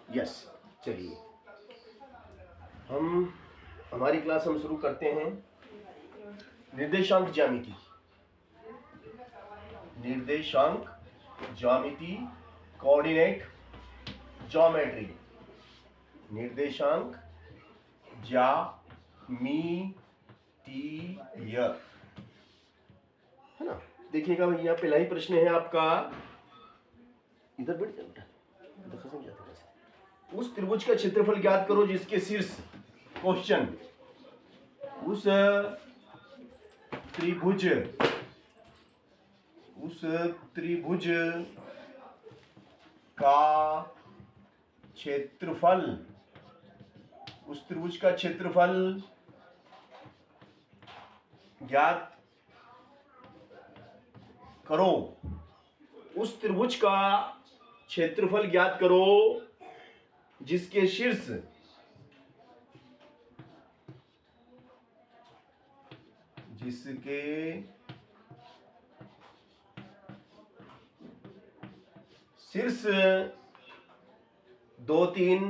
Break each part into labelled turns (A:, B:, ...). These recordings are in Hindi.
A: यस, चलिए हम हमारी क्लास हम शुरू करते हैं। निर्देशांक ज्यामिति, निर्देशांक ज्यामिति, कोऑर्डिनेट ज्योमेट्री, निर्देशांक ज्यामितीय, है ना। देखिएगा भैया, पहला ही प्रश्न है आपका, इधर बैठ जाओ बेटा, इधर फंस जाते हैं। उस त्रिभुज का क्षेत्रफल ज्ञात करो जिसके शीर्ष, क्वेश्चन, उस त्रिभुज का क्षेत्रफल, उस त्रिभुज का क्षेत्रफल ज्ञात करो, उस त्रिभुज का क्षेत्रफल ज्ञात करो जिसके शीर्ष, जिसके शीर्ष 2 3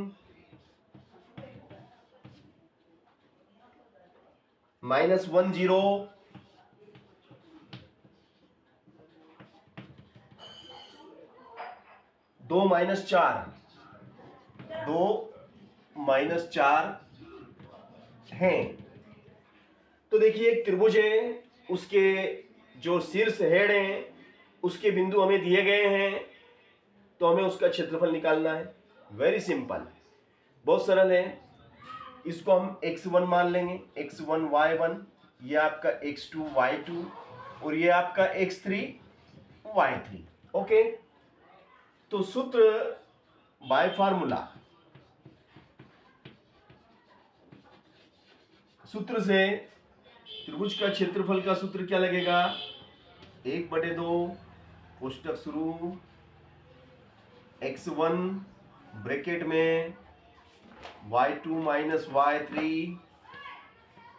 A: -1 0 2 -4 हैं। तो देखिए एक त्रिभुज है, उसके जो शीर्ष हेड हैं उसके बिंदु हमें दिए गए हैं, तो हमें उसका क्षेत्रफल निकालना है। वेरी सिंपल, बहुत सरल है। इसको हम x1 मान लेंगे, x1 y1, ये आपका x2 y2 और ये आपका x3 y3। ओके, तो सूत्र बाय फार्मूला, सूत्र से त्रिभुज का क्षेत्रफल का सूत्र क्या लगेगा, 1/2 कोष्टक शुरू, x1 ब्रैकेट में y2 minus y3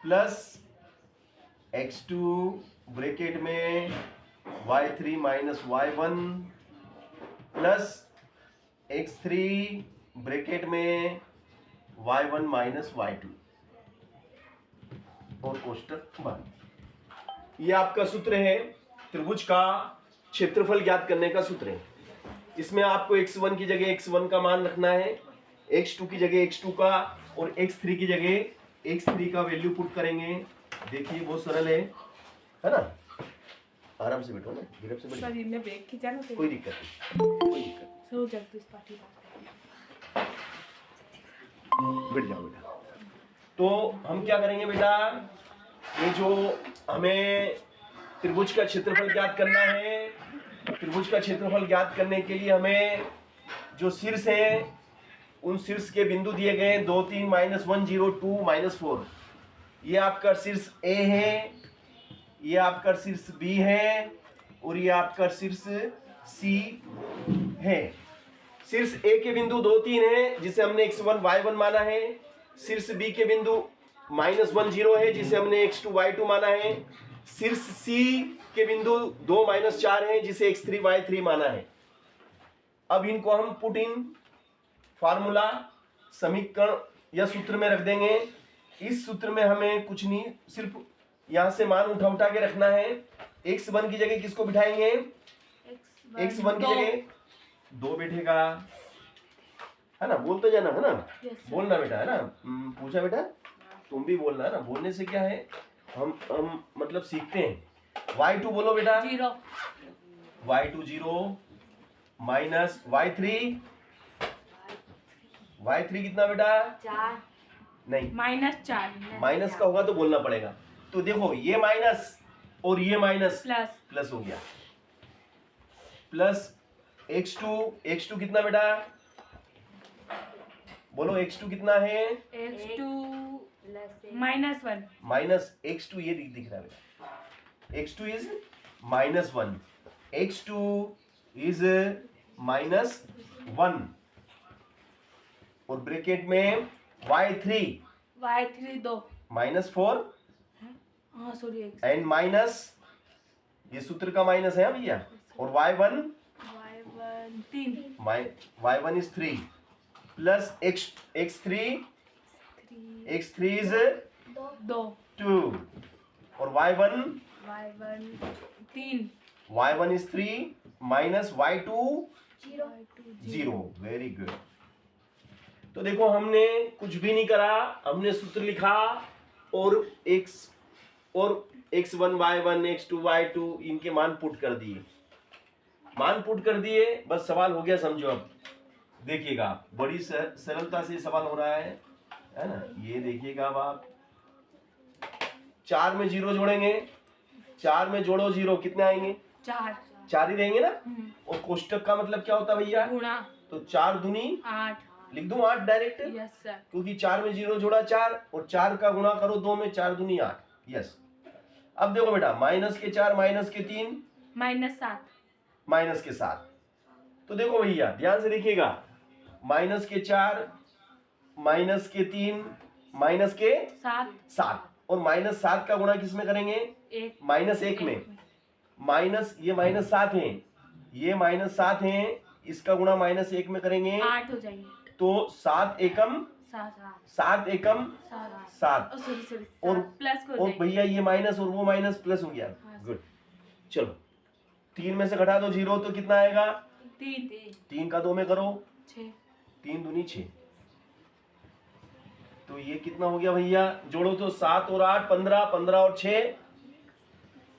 A: plus x2 bracket में y3 minus y1 plus x3 bracket में y1 माइनस y2 और कोष्टक बंद। ये आपका सूत्र है, त्रिभुज का क्षेत्रफल ज्ञात करने का सूत्र है। इसमें आपको x1 की जगह x1 का मान रखना है, x2 की जगह x2 का और x3 की जगह x3 का वैल्यू पुट करेंगे। देखिए बहुत सरल है ना। आराम से बैठो ना, गिरफ्त से बैठो,
B: इन्हें ब्रेक खींचा ना,
A: कोई दिक्कत नहीं, कोई दिक्कत नहीं।
B: सो जगदीश पाटिल
A: बैठ जाओ बेटा। तो हम क्या करेंगे बेटा, ये जो हमें त्रिभुज का क्षेत्रफल ज्ञात करना है, त्रिभुज का क्षेत्रफल ज्ञात करने के लिए हमें जो शीर्ष है उन शीर्ष के बिंदु दिए गए 2 3 -1 0 2 -4। ये आपका शीर्ष ए है, ये आपका शीर्ष बी है और ये आपका शीर्ष सी है। शीर्ष ए के बिंदु 2 3 है जिसे हमने x1 y1 माना है, शीर्ष बी के बिंदु -1 0 है जिसे हमने x2 y2 माना है, शीर्ष सी के बिंदु 2 -4 है जिसे x3 y3 माना है। अब इनको हम पुट इन फार्मूला, समीकरण या सूत्र में रख देंगे। इस सूत्र में हमें कुछ नहीं, सिर्फ यहां से मान उठा के रखना है। x1 की जगह किसको बिठाएंगे, x1 की जगह 2 बैठेगा, है ना। बोलते जाना, है ना, बोलना बेटा, है ना। पूछा बेटा, तुम भी बोलना, है ना। बोलने से क्या है, हम मतलब सीखते हैं। y2 बोलो बेटा,
B: 0,
A: y2 0 माइनस y3 कितना बेटा,
C: 4
A: नहीं
B: -4
A: माइनस का होगा तो बोलना पड़ेगा। तो देखो ये माइनस और ये माइनस प्लस हो गया, प्लस x2 कितना बेटा, बोलो x2 कितना है,
B: x2 -1
A: माइनस x2, ये दिख रहा है बेटा, x2 इज -1, x2 इज -1 और ब्रैकेट में y3
B: 2,
A: -4
B: हाँ सॉरी,
A: एंड माइनस, ये सूत्र का माइनस है भैया, और y1
B: y1 3,
A: y1 is 3 plus x3 is
B: 2
A: 2 और y1
B: 3
A: y1 is 3 minus y2 0। Very good. तो देखो हमने कुछ भी नहीं करा, हमने सूत्र लिखा और x1 y1 x2 y2 इनके मान पुट कर दिए, बस सवाल हो गया। समझो अब देखिएगा, बड़ी सरलता से सवाल हो रहा है ना। ये देखिएगा अब आप 4 में 0 जोड़ेंगे, 4 में जोड़ो 0 कितने आएंगे? 4 ही रहेंगे ना। और कोष्टक का मतलब क्या होता है भैया?
B: गुणा। तो
A: 4 दूनी
B: 8,
A: लिख दूं 8 डायरेक्ट?
B: Yes sir.
A: क्योंकि 4 में 0 जोड़ा 4 और 4 का गुणा करो 2 में, 4 दूनी 8। यस। अब देखो बेटा, माइनस के 4 माइनस के 3
B: -7
A: माइनस के 7। तो देखो भैया ध्यान से देखिएगा, माइनस के 4 माइनस के 3 माइनस के 7 और -7 का गुणा किस में करेंगे? -1 में। माइनस ये -7 है, ये -7 है, इसका गुणा -1 में करेंगे
B: 8 हो जाएंगे। तो
A: 7 एकम 7 एकम 7 और
B: प्लस
A: और भैया ये माइनस और वो माइनस प्लस हो गया। गुड। चलो 3 में से घटा दो 0 तो कितना आएगा? 3 का 2 में करो
B: 6,
A: 3 दूनी 6। तो ये कितना हो गया भैया? जोड़ो तो 7 और 8 15, 15 और 6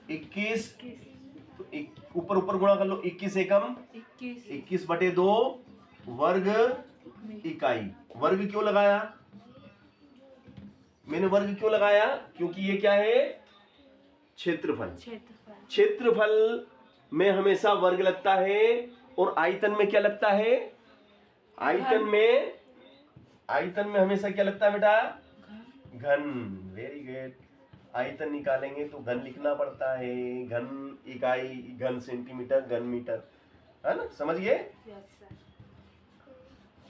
A: 21। ऊपर ऊपर गुणा कर लो, 21 एकम 21 बटे 2 वर्ग इकाई। वर्ग क्यों लगाया मैंने? वर्ग क्यों लगाया? क्योंकि ये क्या है? क्षेत्रफल। क्षेत्रफल में हमेशा वर्ग लगता है और आयतन में क्या लगता है? आयतन में हमेशा क्या लगता है बेटा? घन। Very good. आयतन निकालेंगे तो घन लिखना पड़ता है। घन इकाई, घन सेंटीमीटर, घन मीटर, है ना। समझ गए?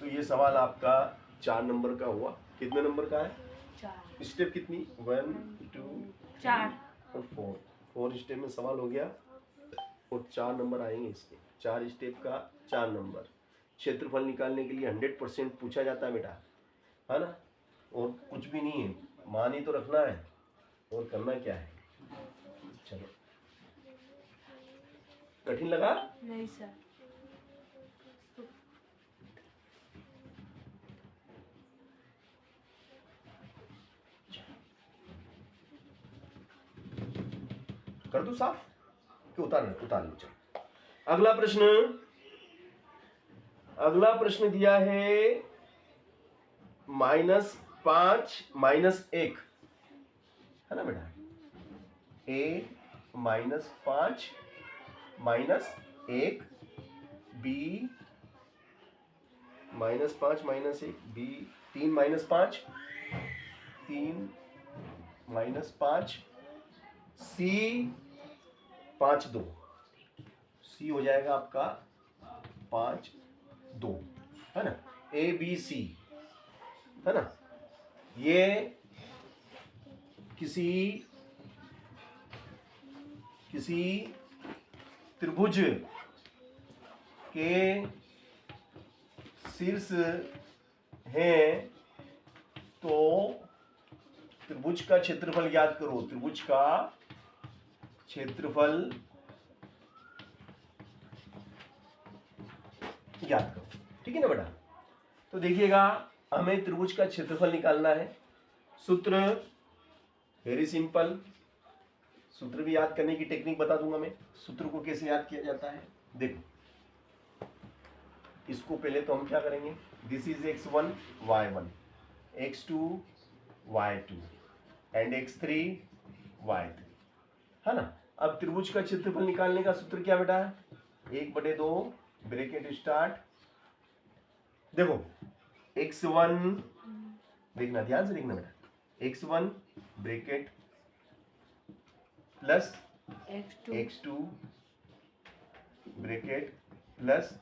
A: तो ये सवाल आपका 4 नंबर का हुआ। कितने नंबर का है? 4। स्टेप कितनी? 1 2 4 और 4 स्टेप में सवाल हो गया और 4 नंबर आएंगे इसके। 4 स्टेप का 4 नंबर। क्षेत्रफल निकालने के लिए 100% पूछा जाता है बेटा, है ना। और कुछ भी नहीं है, मान ही तो रखना है और करना क्या है। चलो, कठिन लगा?
B: नहीं सर।
A: कर दो साफ कि उतार लो? चलो अगला प्रश्न दिया है -5 -1, है ना बेटा। a -5 -1, b -5 -1, b 3 -5 3 -5, c 5 2, c हो जाएगा आपका 5 2, है ना। a b c, है ना। ये किसी त्रिभुज के शीर्ष हैं, तो त्रिभुज का क्षेत्रफल ज्ञात करो। त्रिभुज का क्षेत्रफल ज्ञात करो, ठीक है ना बेटा। तो देखिएगा, हमें त्रिभुज का क्षेत्रफल निकालना है। सूत्र वेरी सिंपल। सूत्र भी याद करने की टेक्निक बता दूंगा मैं। सूत्र को कैसे याद किया जाता है, देखो। इसको पहले तो हम क्या करेंगे? This is x1 y1, x2 y2 and x3 y3, है ना। अब त्रिभुज का क्षेत्रफल निकालने का सूत्र क्या बेटा? 1/2 ब्रैकेट स्टार्ट। देखो x1, देखना ध्यान से देखना बेटा, x1 bracket plus x2 bracket plus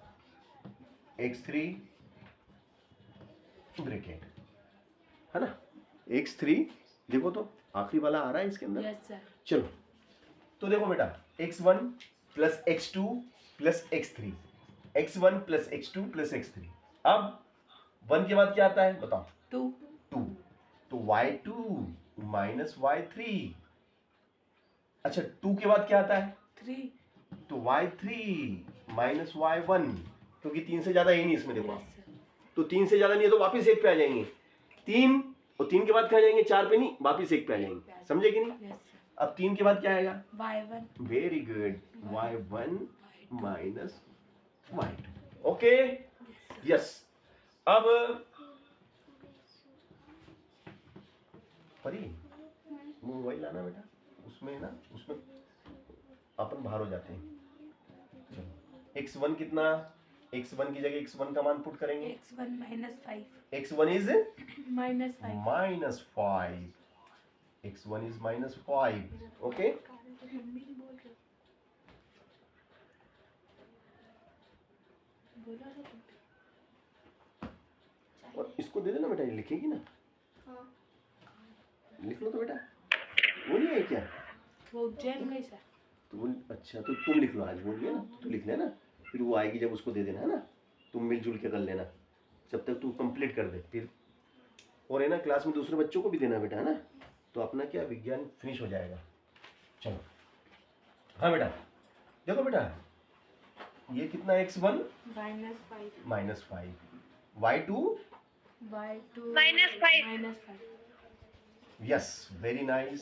A: x3 bracket, है ना। x3 देखो तो आखिरी वाला आ रहा है इसके अंदर।
B: Yes sir.
A: चलो तो देखो बेटा, x1 plus x2 plus x3, x1 plus x2 plus x3। अब 1 के बाद क्या आता है बताओ?
B: 2
A: 2, तो y2 माइनस y3। अच्छा 2 के बाद क्या आता है?
B: 3
A: तो y3 माइनस y1, क्योंकि 3 से ज्यादा है ही नहीं इसमें, देखो आप।
B: यस सर
A: तो 3 से ज्यादा नहीं है तो वापिस 1 पे आ जाएंगे। 3 और 3 के बाद क्या आ जाएंगे? 4 पे नहीं, वापिस 1 पे आ जाएंगे, समझे कि नहीं?
B: यस सर
A: अब 3 के बाद क्या आएगा?
B: y1
A: very good, y1 minus y2। Okay yes. अब परी मोबाइल लाना बेटा, उसमें ना, उसमें अपन बाहर हो जाते हैं। चलो x1 कितना? x1 की जगह x1 का मान पुट करेंगे।
B: x1 -5
A: x1 is
B: -5
A: minus 5, x1 is minus 5। Okay
B: mummy ने बोल रहे बोला ना तुम।
A: और इसको दे देना बेटा, ये लिखेगी ना।
B: हाँ
A: लिख लो तो बेटा, वो नहीं है क्या?
B: वो उज्जैन गई सर।
A: तो वो अच्छा, तो तुम लिख लो, आज बोल गया ना तो लिख लेना, फिर वो आएगी जब उसको दे देना, है ना? तुम मिलजुल के कर लेना जब तक तू कंप्लीट कर दे फिर। और है ना, क्लास में दूसरे बच्चों को भी देना बेटा, है ना? तो अपना क्या विज्ञान फिनिश हो जाएगा। चलो हाँ बेटा, देखो बेटा, ये कितना x1
B: -5
A: minus 5, y2
B: y2
C: -5
B: -5
A: yes, very nice.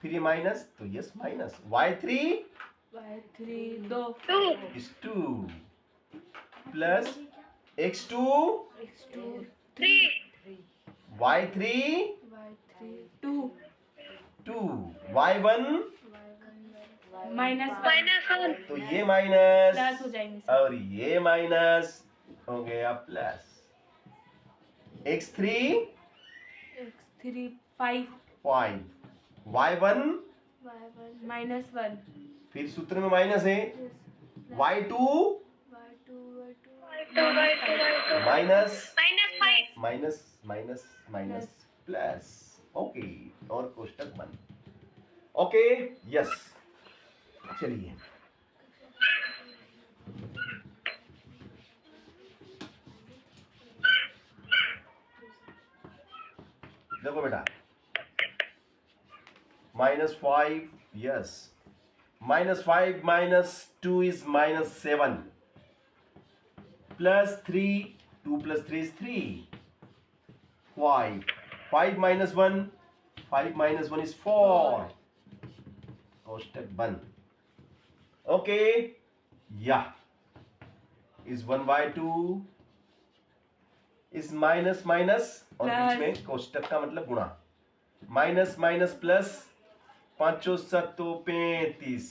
A: फिर ये माइनस, तो yes minus, y3
B: y3 2
A: is 2 plus x2
B: x2
C: 3
A: y3
B: y3 2
A: 2 y1,
B: -1
A: तो ये माइनस
B: प्लस हो जाएंगे सर।
A: और ये माइनस हो गया plus, x3
B: x3 5
A: 5 y1,
B: y1 -1
A: फिर सूत्र में माइनस है, y2 minus minus minus minus plus. Okay, और कोष्टक बंद। ओके यस, चलिए देखो बेटा, -5 yes, -5 -2 is -7 plus 3, 2 plus 3 is 3, 5 minus 1, 5 minus 1 is 4, कोष्टक बंद। ओके या इज 1/2 इज माइनस माइनस और बीच में कोष्टक का मतलब गुणा, minus minus plus, 5 7 35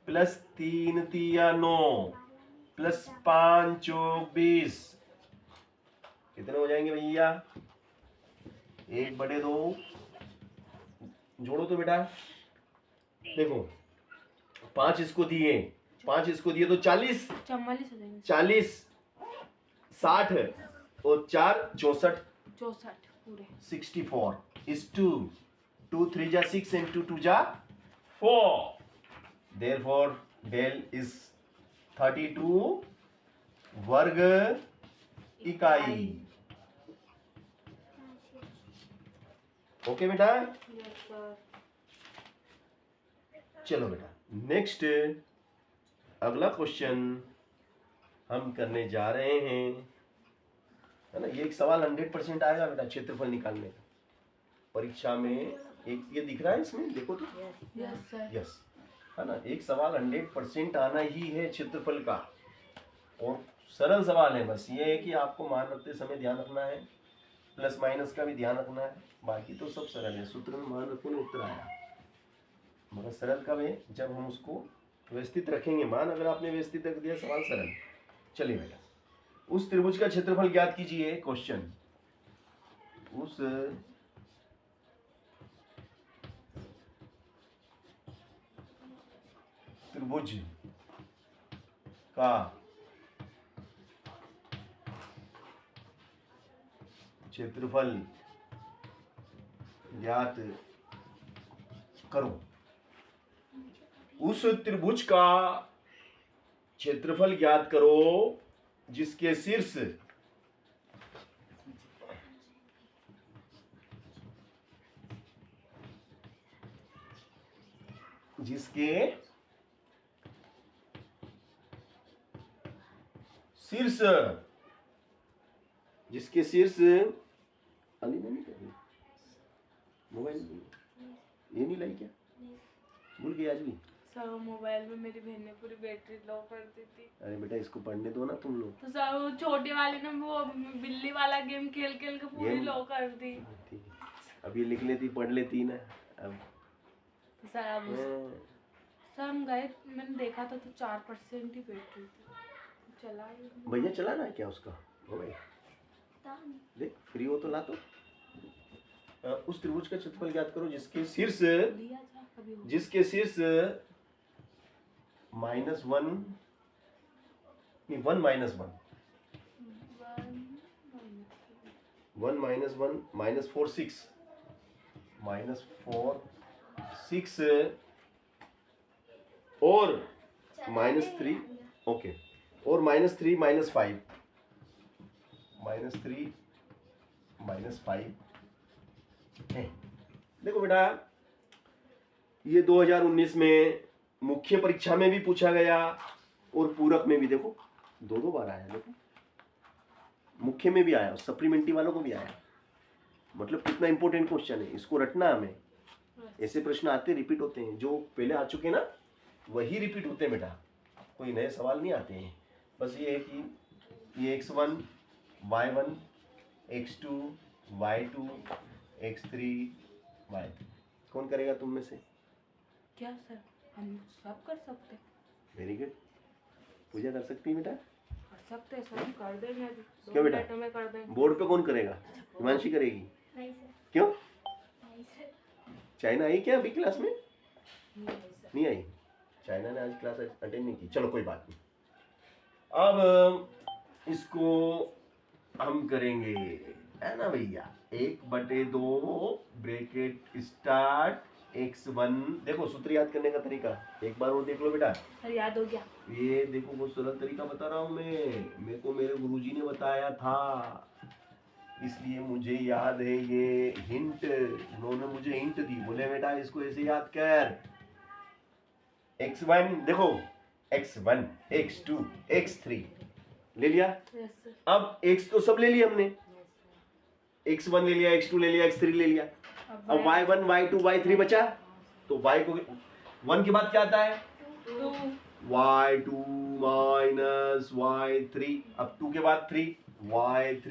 A: plus 3 3 9 plus 5 20, कितने हो जाएंगे भैया? 1/2 जोड़ो तो बेटा, देखो 5 इसको दिए, 5 इसको दिए तो 40,
B: 44 हो जाएंगे
A: 40 60 और 4 64
B: 64 पूरे
A: 64 is 2, 2 3 जा 6 and 2 2 जा 4, therefore del is 32 वर्ग इकाई। ओके बेटा,
B: यस सर।
A: चलो बेटा नेक्स्ट अगला क्वेश्चन हम करने जा रहे हैं, है ना? ये एक सवाल 100% आएगा बेटा क्षेत्रफल निकालने का परीक्षा में। एक ये दिख रहा है इसमें, देखो तो,
B: यस सर।
A: यस, है ना? एक सवाल 100% आना ही है क्षेत्रफल का, और सरल सवाल है, बस ये है कि आपको मान रखते समय ध्यान रखना है, प्लस माइनस का भी ध्यान रखना है, बाकी तो सब सरल है। सूत्र में मान रखो ना, उत्तर आया, मगर सरल कब है? जब हम उसको व्यवस्थित रखेंगे। मान अगर आपने व्यवस्थित रख दिया, सवाल सरल। चलिए बेटा, उस त्रिभुज का क्षेत्रफल ज्ञात कीजिए। क्वेश्चन, उस त्रिभुज का क्षेत्रफल ज्ञात करो। उस त्रिभुज का क्षेत्रफल ज्ञात करो जिसके शीर्ष जिसके शीर्ष अली ने नहीं कर रही मोबाइल ये नहीं लाई क्या भूल गई आज भी।
B: सर वो मोबाइल में मेरी बहन ने पूरी बैटरी लो कर दी थी।
A: अरे बेटा इसको पढ़ने दो ना तुम लोग।
B: तो सर वो छोटे वाले ने वो बिल्ली वाला गेम खेल खेल के पूरी लो कर दी।
A: ठीक है अब ये लिख लेती पढ़ लेती ना अब।
B: तो सर अब सर हम गए मैंने देखा था तो 4% ही बैटरी थी चला ही नहीं।
A: भैया चलाना है क्या उसका हो भाई देख फ्री हो तो ला तो। उस त्रिभुज का क्षेत्रफल ज्ञात करो जिसके शीर्ष
B: लिया जा कभी हो।
A: -1 नहीं 1 -1 1 -1 -4 6 -4 6 और -3 ओके और -3 -5 -3 -5 है। देखो बेटा ये 2019 में मुख्य परीक्षा में भी पूछा गया और पूरक में भी देखो दो बार आया। देखो मुख्य में भी आया और सप्लीमेंट्री वालों को भी आया मतलब कितना इंपॉर्टेंट क्वेश्चन है इसको रटना हमें। ऐसे प्रश्न आते रिपीट होते हैं जो पहले आ चुके हैं ना वही रिपीट होते हैं बेटा कोई नए सवाल नहीं आते हैं। बस ये है कि ये x1 y1 x2 y2 x3 y3 कौन करेगा तुम में से?
B: क्या सर हम सब कर सकते हैं।
A: वेरी गुड पूजा कर सकती है बेटा
B: कर सकते हैं सर हम कर देंगे अभी
A: क्यों बेटा?
B: 2 मिनटों में कर देंगे।
A: बोर्ड पे कौन करेगा? हिमांशी करेगी।
B: नहीं सर
A: क्यों?
B: नहीं सर
A: चाइना आई क्या अभी क्लास में?
B: नहीं सर
A: नहीं आई चाइना ने आज क्लास अटेंड नहीं की। चलो कोई बात नहीं अब इसको हम करेंगे है ना भैया 1/2 ब्रैकेट स्टार्ट x1 देखो सूत्र याद करने का तरीका एक बार और देख लो बेटा।
B: सर याद हो गया।
A: ये देखो बहुत सरल तरीका बता रहा हूँ मैं मेरे को मेरे गुरुजी ने बताया था इसलिए मुझे याद है। ये हिंट उन्होंने मुझे हिंट दी बोले बेटा इसको ऐसे याद कर x1 देखो x1 x2 x3 ले लिया।
B: यस सर
A: अब x तो सब ले लिया हमने x1 ले लिया x2 ले लिया x3 ले लिया। अब y1 y2 y3 बचा तो y को 1 के बाद क्या आता है
B: 2
A: y2 minus y3 अब 2 के बाद 3 y3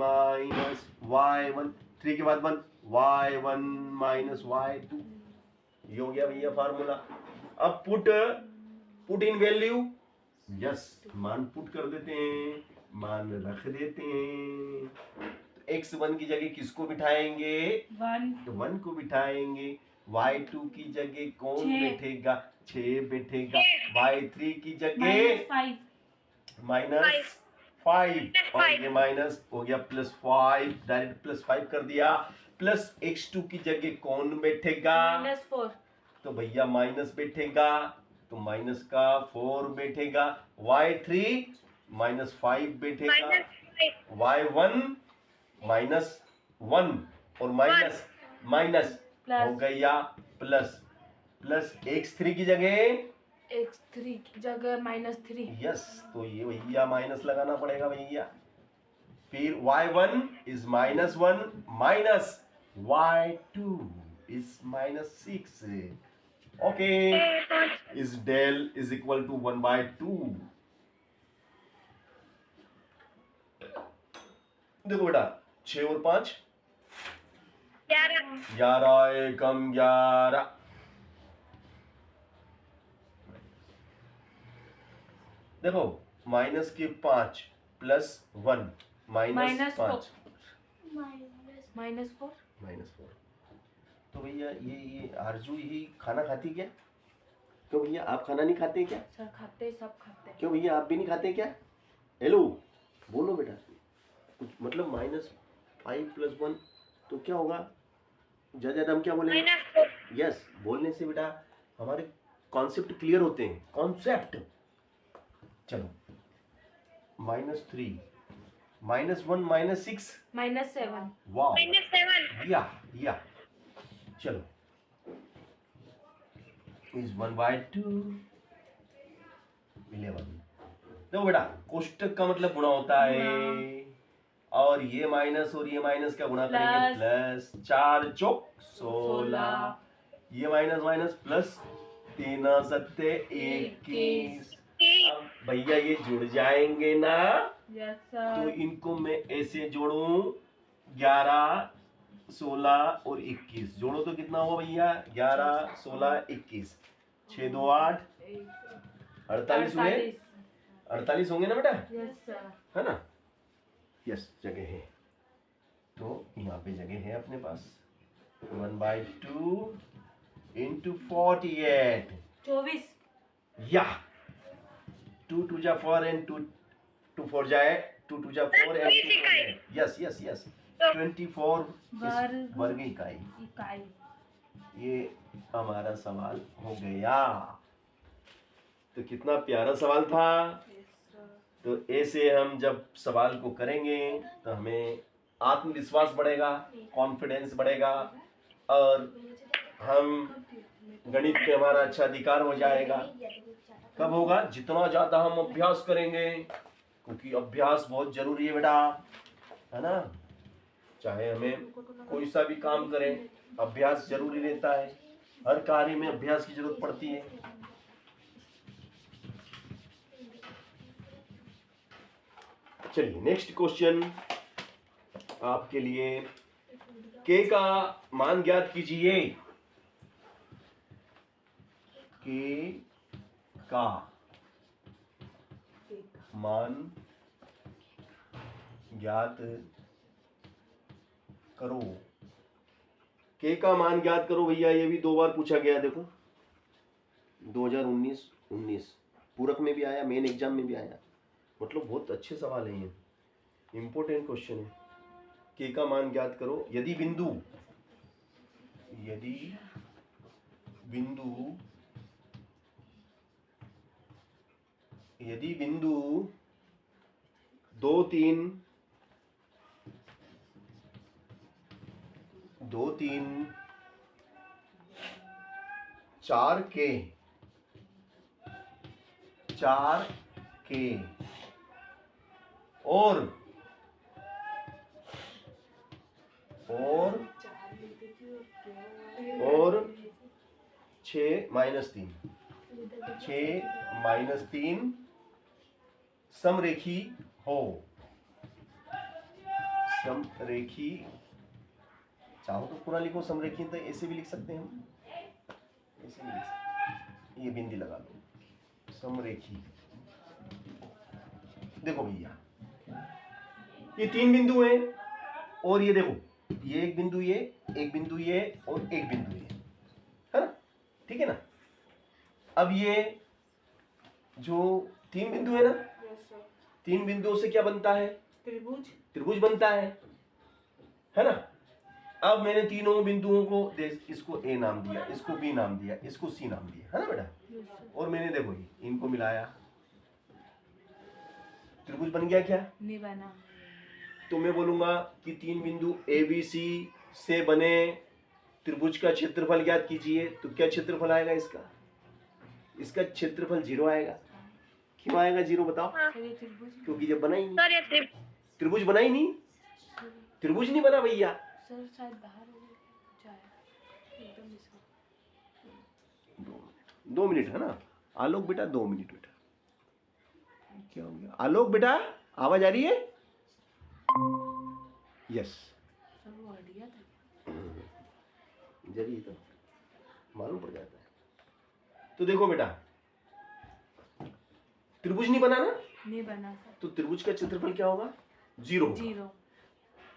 A: minus y1 3 के बाद 1 y1 minus y2 ये हो गया भैया फार्मूला। अब पुट इन वैल्यू यस मान पुट कर देते हैं मान रख देते हैं। x1 की जगह किसको बिठाएंगे
B: 1
A: तो 1 को बिठाएंगे। y2 की जगह कौन
B: 6
A: बैठेगा 6 बैठेगा। y3 की जगह
B: -5
A: -5 और ये माइनस हो गया +5 डायरेक्ट +5 कर दिया। प्लस x2 की जगह कौन बैठेगा
B: -4
A: तो भैया माइनस बैठेगा तो माइनस का 4 बैठेगा। y3 -5 बैठेगा y1 -1 और माइनस हो गया प्लस x3 की जगह
B: x3 की जगह -3
A: यस तो ये भैया माइनस लगाना पड़ेगा भैया। फिर y1 is -1 minus y2 is -6 okay is del is equal to 1/2। देखो बेटा 6 और 5 11 एकम 11 देखो माइनस के 5 +1 -5
B: -4
A: -4 तो भैया ये आरजू ही खाना खाती क्या? क्यों भैया आप खाना नहीं खाते क्या?
B: सर खाते सब खाते हैं।
A: क्यों भैया आप भी नहीं खाते क्या? हेलो बोलो बेटा कुछ मतलब -5 + 1 तो क्या होगा ज्यादा हम क्या बोलेंगे यस बोलने से बेटा हमारे कॉन्सेप्ट क्लियर होते हैं कॉन्सेप्ट। चलो -3 -1 -6
B: -7
A: वाह या चलो इज 1/2 11। देखो बेटा कोष्टक का मतलब गुणा होता है, और ये माइनस और ये माइनस का गुणा करेंगे प्लस, 4 चौक 16, ये माइनस माइनस प्लस, 3 सत्ते 21। अब भैया ये जुड़ जाएंगे ना,
B: यस
A: तो
B: सर।
A: इनको मैं ऐसे जोड़ूं, 11 16 और 21 जोड़ो तो कितना हुआ भैया, 11 16 21, 6 2 8 48 हुए, 48 होंगे ना बेटा,
B: यस सर।
A: है ना। यस जगह है, तो यहाँ पे जगह है अपने पास। 1/2 इंटू 48,
B: 24।
A: या 2 2 जा 4 एंड 2 2 4 जाए, 2 2 जा 4 एंड 2 4 जाए, यस यस यस 24 वर्ग इकाई। ये हमारा सवाल हो गया। तो कितना प्यारा सवाल था। तो ऐसे हम जब सवाल को करेंगे तो हमें आत्मविश्वास बढ़ेगा, कॉन्फिडेंस बढ़ेगा, और हम गणित पे हमारा अच्छा अधिकार हो जाएगा। कब होगा, जितना ज्यादा हम अभ्यास करेंगे, क्योंकि अभ्यास बहुत जरूरी है बेटा, है ना। चाहे हमें कोई सा भी काम करें, अभ्यास जरूरी रहता है। हर कार्य में अभ्यास की जरूरत पड़ती है। चलिए नेक्स्ट क्वेश्चन आपके लिए, के का मान ज्ञात कीजिए। के का मान ज्ञात करो। के का मान ज्ञात करो भैया, ये भी 2 बार पूछा गया। देखो 2019 पूरक में भी आया, मेन एग्जाम में भी आया। मतलब बहुत अच्छे सवाल है, ये इंपॉर्टेंट क्वेश्चन है। के का मान ज्ञात करो यदि बिंदु यदि बिंदु 2 3 4 के 6-3 समरेखी हो। समरेखी, चाहो तो पूरा लिखो समरेखी, तो ऐसे भी लिख सकते हैं हम, ऐसे भी लिख सकते हैं। ये बिंदी लगा दो, समरेखी। देखो भैया ये 3 बिंदु हैं, और ये देखो ये एक बिंदु, ये एक बिंदु, ये और एक बिंदु, ये है ना, ठीक है ना। अब ये जो 3 बिंदु है ना, 3 बिंदुओं से क्या बनता है, त्रिभुज बनता है ना। अब मैंने तीनों बिंदुओं को इसको ए नाम दिया, इसको बी नाम दिया, इसको सी नाम दिया, है ना बेटा। और मैंने देखो इनको मिलाया, त्रिभुज बन गया क्या,
B: नहीं बना।
A: तो मैं बोलूंगा कि 3 बिंदु ए बी सी से बने त्रिभुज का क्षेत्रफल ज्ञात कीजिए। तो क्या क्षेत्रफल आएगा इसका, इसका क्षेत्रफल 0 आएगा। क्यों आएगा 0 बताओ, क्योंकि जब बना ही नहीं, त्रिभुज बना ही नहीं, त्रिभुज नहीं बना भैया।
B: सर शायद बाहर हो गया, एकदम
A: 2 मिनट है ना। आलोक बेटा 2 मिनट बेटा, क्या हो गया आलोक बेटा, आवाज आ रही है। यस
B: सर वो हटिया था,
A: जरिए तो मालूम पड़ जाता है। तो देखो बेटा त्रिभुज नहीं बना ना,
B: नहीं बना सर।
A: तो त्रिभुज का क्षेत्रफल क्या होगा, 0 होगा।
B: 0।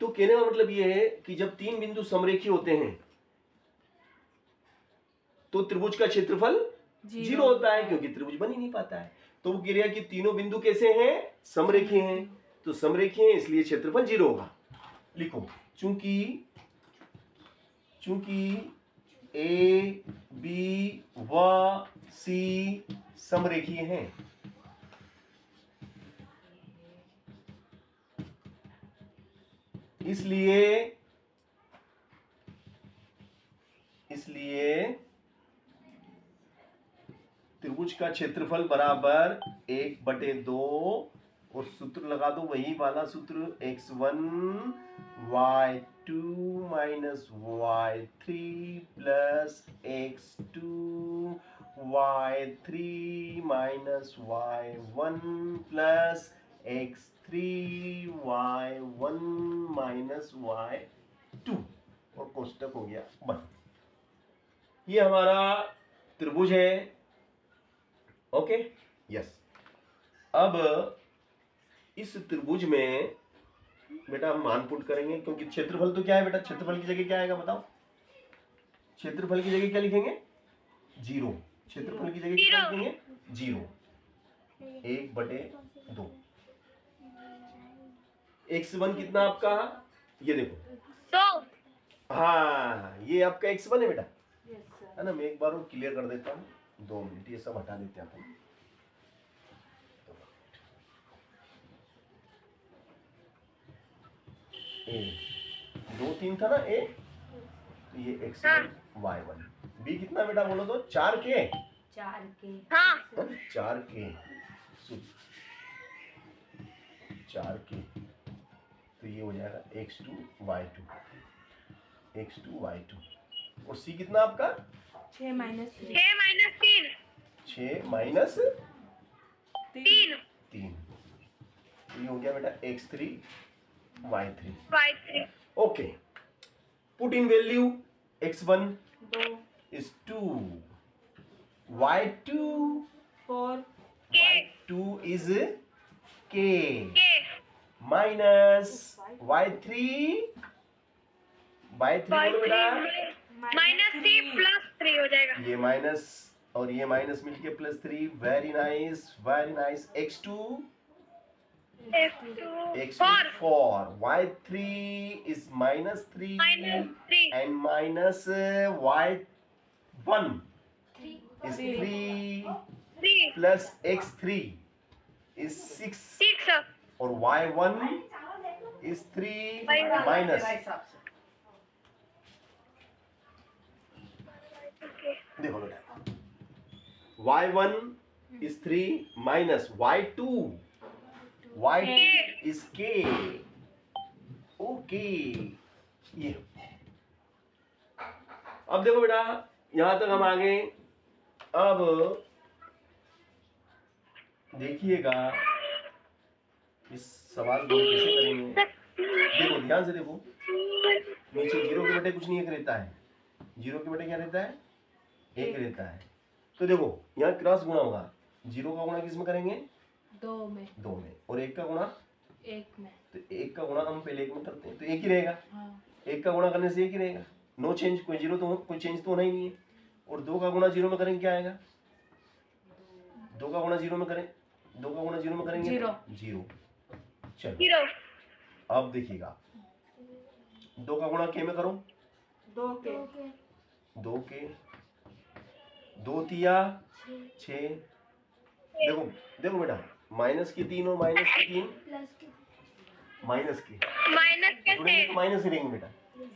A: तो कहने का मतलब ये है कि जब 3 बिंदु समरेखी होते हैं तो त्रिभुज का क्षेत्रफल 0 होता है, क्योंकि त्रिभुज बन ही नहीं पाता है। तो वो कह रहा है कि तीनों बिंदु कैसे हैं, समरेखी हैं। तो समरेखी हैं इसलिए क्षेत्रफल 0 होगा। लिखो चूंकि ए बी व सी समरेखी हैं, इसलिए त्रिभुज का क्षेत्रफल बराबर 1/2 और सूत्र लगा दो वही वाला सूत्र x1 y2 minus y3 plus x2 y3 minus y1 plus x3 y1 minus y2 और कोष्टक हो गया बंद। ये हमारा त्रिभुज है। Okay yes. अब इस त्रिभुज में बेटा हम मान पुट करेंगे क्योंकि क्षेत्रफल तो क्या है बेटा, क्षेत्रफल की जगह क्या आएगा बताओ, क्षेत्रफल की जगह क्या लिखेंगे 0, क्षेत्रफल की जगह क्या लिखेंगे 0, 1/2। x1 कितना आपका, ये देखो
C: 2
A: हाँ ये आपका x1 है बेटा,
B: यस सर।
A: है ना। मैं एक बार और क्लियर कर देता हूँ, 2 मिनट ये सब हटा देते हैं अपन। ए 2 3 था ना ए, तो ये x1 y1। b कितना बेटा बोलो तो 4 के
B: 4 के।
C: हाँ
A: 4 के 4 के, तो ये हो जाएगा x2 y2, x2 y2। और c कितना आपका
B: 6 माइनस 3।
C: 6 माइनस 3
A: 6 माइनस
C: 3
A: 3, ये हो गया बेटा x3 y3।
C: y3
A: okay put in value x1
B: 2
A: is 2, y2
B: 4
A: y2 is k
C: k
A: minus y3 बोलो बेटा,
C: माइनस 3 प्लस 3 हो जाएगा।
A: ये माइनस और ये माइनस मिलके plus 3। Very nice very nice. x2
C: 4
A: 4, y3 is minus 3
C: minus 3
A: and minus y1 is 3
C: 3
A: plus x3 is 6
C: 6
A: और y1 is 3 minus, देखो बेटा y1 is 3 minus y2 is k। Okay ये अब देखो बेटा यहां तक हम आ गए। अब देखिएगा इस सवाल को कैसे करेंगे। देखो ध्यान से देखो, नीचे 0 के बटे कुछ नहीं एक रहता है, 0 के बटे क्या रहता है 1 रहता है। तो देखो यहाँ क्रॉस गुणा होगा, 0 का गुणा किस में करेंगे
B: 2 में
A: 2 में, और 1 का गुणा
B: 1 में।
A: तो 1 का गुणा हम पहले 1 में करते हैं तो 1 ही रहेगा।
B: हाँ
A: 1 का गुणा करने से 1 ही रहेगा, नो चेंज, कोई 0 तो कोई चेंज तो होना ही नहीं है। और 2 का गुणा 0 में करेंगे क्या आएगा, 2 का गुणा 0 में करें, 2 का गुणा 0 में करेंगे 0। चलो
C: 0
A: अब देखिएगा 2 का गुणा के में करो
B: 2 के
A: 2 के 2 तिया 6। देखो देखो बेटा माइनस की 3 और माइनस की 3 माइनस की गुणेंगे तो माइनस ही रहेंगे बेटा,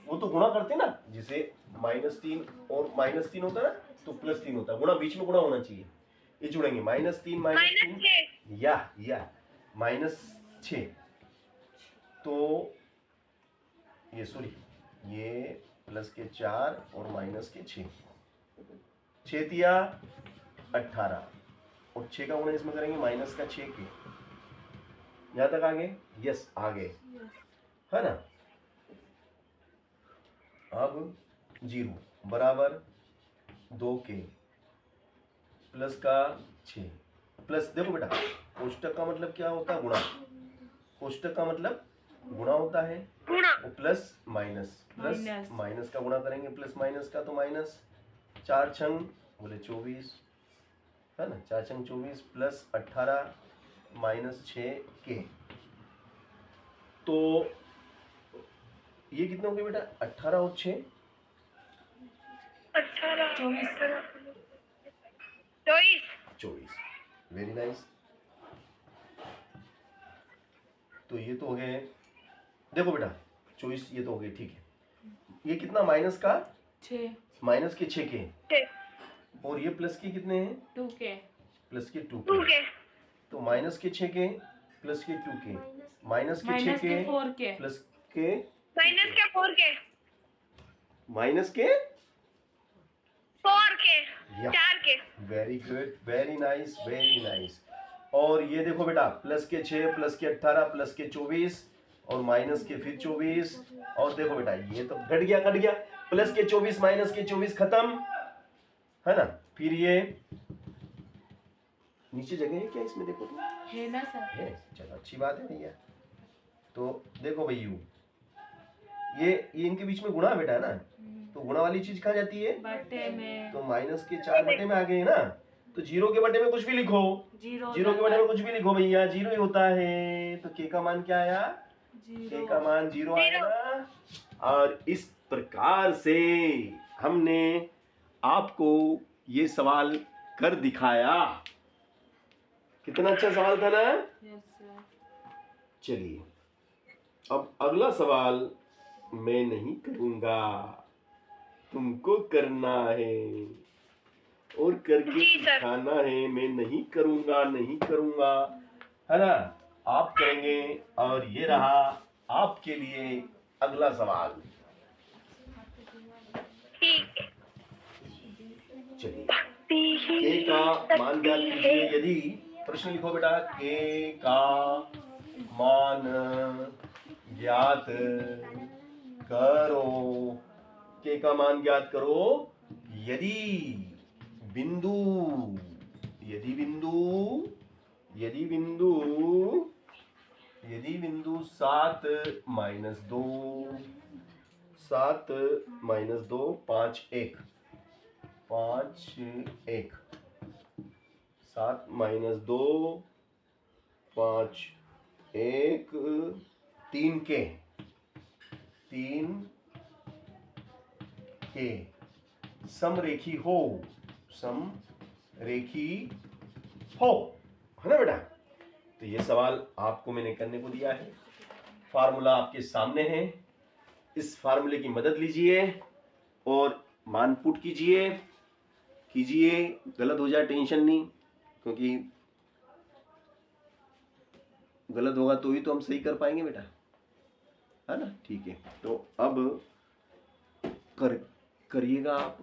A: वो तो गुणा करते ना, जिसे -3 और -3 होता है ना तो +3 होता है, गुणा बीच में गुणा होना चाहिए। ये जुड़ेंगे -3 -3 या -6, तो ये सॉरी ये प्लस के 4 और माइनस के 6, 6 तिया 18 और 6 का गुणा इसमें करेंगे माइनस का 6 के। यहाँ तक आ गए, यस आ गए, है ना। अब 0 बराबर 2 के प्लस का 6 प्लस, देखो बेटा कोष्टक का मतलब क्या होता है गुणा, कोष्टक का मतलब गुणा होता है, और प्लस माइनस माइनस का गुणा करेंगे प्लस माइनस का, तो माइनस 4 छंग बोले 24, है ना, 4 छंग 24 प्लस 18 माइनस 6 के। तो ये कितने हो गए बेटा 18 और 6 24। Very nice. तो ये तो हो गए, देखो बेटा 24 ये तो हो गए, ठीक है। ये कितना माइनस का
B: 6
A: माइनस के 6 के, और ये प्लस के कितने हैं
B: 2 के
A: प्लस के 2
C: 2
A: के,
C: के
A: तो माइनस के 6 के प्लस के 2 के, माइनस के 6
B: माइनस
A: के
B: के 4 के,
A: प्लस के
C: माइनस के 4 के
A: माइनस के
C: 4 के
A: या
C: 4 के
A: very good, very nice, very nice. और ये देखो बेटा, प्लस के 6 प्लस के 18 प्लस के 24 और माइनस के फिर 24, और देखो बेटा ये तो घट गया, कट गया, प्लस के 24 माइनस के 24 खत्म, है ना। फिर ये नीचे जगह है क्या इसमें, देखो तो
B: है ना सर?
A: है, चलो अच्छी बात है भैया। तो देखो भैया, ये इनके बीच में गुणा बेटा है ना, तो गुणा वाली चीज कहाँ जाती है,
B: बटे में,
A: तो माइनस के 4 बटे में आ गए ना, तो जीरो के बटे में कुछ भी लिखो,
B: जीरो
A: जीरो के बटे में कुछ भी लिखो भैया, जीरो ही होता है। तो के का मान क्या आया, के का मान 0 आया ना। और इस प्रकार से हमने आपको ये सवाल कर दिखाया। कितना अच्छा सवाल था ना।
B: Yes sir.
A: चलिए अब अगला सवाल मैं नहीं करूंगा, तुमको करना है और करके
C: जी सर।
A: दिखाना है। मैं नहीं करूंगा, नहीं करूंगा, है ना, आप करेंगे। और ये रहा आपके लिए अगला सवाल।
C: ठीक है।
A: चलिए, के का मान ज्ञात कीजिए। यदि प्रश्न लिखो बेटा, के का मान ज्ञात करो, के का मान ज्ञात करो यदि बिंदु, यदि बिंदु, यदि बिंदु, यदि बिंदु 7 माइनस 2, 7 माइनस 2 5 1, 5 1, 7 माइनस 2 5 1 3 के, 3 के समरेखी हो, समरेखी हो, है ना बेटा। तो ये सवाल आपको मैंने करने को दिया है। फार्मूला आपके सामने है, इस फार्मूले की मदद लीजिए और मान पुट कीजिए, गलत हो जाए टेंशन नहीं, क्योंकि गलत होगा तो ही तो हम सही कर पाएंगे बेटा, है ना। ठीक है, तो अब करिएगा आप।